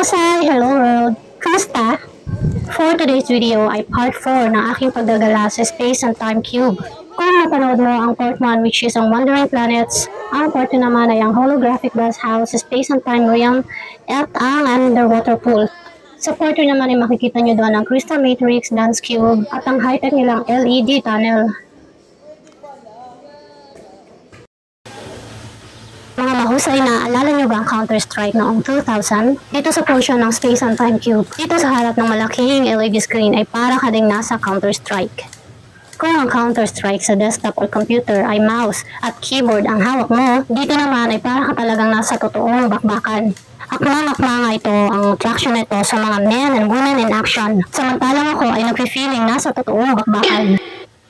mahusay! Hello world! Kamusta? For today's video ay part 4 ng aking paggagala sa Space and Time Cube. Kung napanood mo ang part 1 which is ang Wandering Planets, ang part 2 naman ay ang Holographic Glass House, Space and Time Realm, at ang Underwater Pool. Sa part 2 naman ay makikita nyo doon ang Crystal Matrix, Dance Cube, at ang high-tech nilang LED tunnel. Mga mahusay, na alala nyo ba ang Counter-Strike noong 2000? Dito sa portion ng Space and Time Cube, dito sa harap ng malaking LED screen ay para ka ding nasa Counter-Strike. Kung ang Counter-Strike sa desktop or computer ay mouse at keyboard ang hawak mo, dito naman ay para ka talagang nasa totoong bakbakan. Akma-akma ito ang attraction nito sa mga men and women in action. Samantalang ako ay nagpe-feeling nasa totoong bakbakan.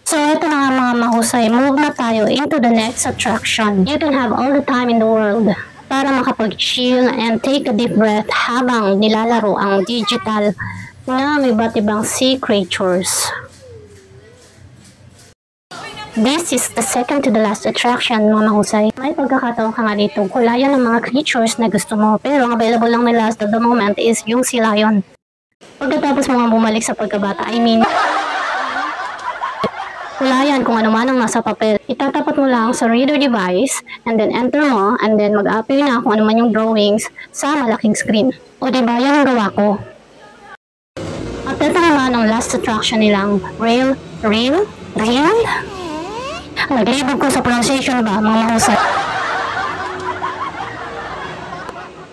So ito na nga mga mahusay, move na tayo into the next attraction. You can have all the time in the world para makapag-chill and take a deep breath habang nilalaro ang digital na iba't ibang sea creatures. This is the second to the last attraction mga mahusay. May pagkakataon ka nga dito, kulayan ng mga creatures na gusto mo, pero ang available lang nila at the moment is yung sea lion. Pagkatapos mo nga bumalik sa pagkabata, kulayan kung ano man ang nasa papel. Itatapat mo lang sa reader device and then enter mo and then mag-appear na kung ano man yung drawings sa malaking screen. O diba, yan ang gawa ko. At ito naman ang last attraction nilang Rail? Naglibog ko sa pronunciation ba, mga mahusay.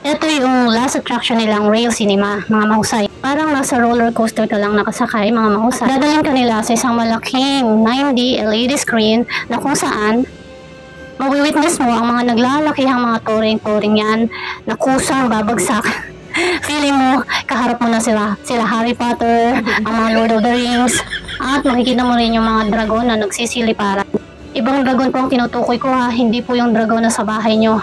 Ito yung last attraction nilang Rail Cinema, mga mahusay. Parang nasa roller coaster ka lang nakasakay, mga mahusay. Dadalhin ka nila sa isang malaking 9D LED screen na kung saan mawi-witness mo ang mga naglalakihang mga touring yan na kusang babagsak. Feeling mo, kaharap mo na sila Harry Potter, ang mga Lord of the Rings, at makikita mo rin yung mga dragon na nagsisiliparan. Ibang dragon po ang tinutukoy ko ha, hindi po yung dragon na sa bahay nyo.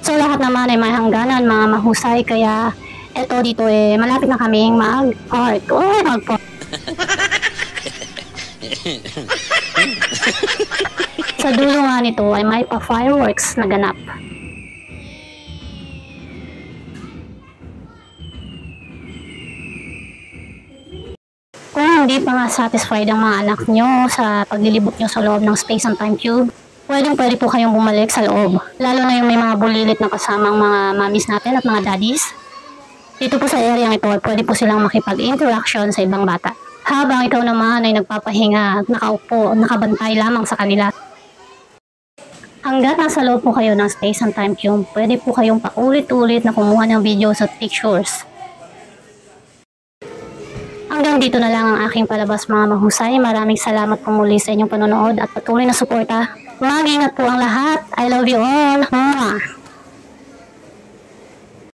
So lahat naman ay may hangganan mga mahusay, kaya eto dito malapit na kaming mag-park. Sa dulo nga nito ay may pa-fireworks na ganap. Kung hindi pa nga satisfied ang mga anak nyo sa paglilibot nyo sa loob ng Space and Time Cube, pwede po kayong bumalik sa loob. Lalo na yung may mga bulilit na kasamang mga mamis natin at mga daddies. Dito po sa area ito, pwede po silang makipag-interaction sa ibang bata. Habang ikaw naman ay nagpapahinga at nakaupo, nakabantay lamang sa kanila. Hanggat nasa loob po kayo ng Space and Time Cube, pwede po kayong paulit-ulit na kumuha ng videos at pictures. Hanggang dito na lang ang aking palabas mga mahusay. Maraming salamat po muli sa inyong panonood at patuloy na suporta. Mag-ingat po ang lahat. I love you all. Mwah!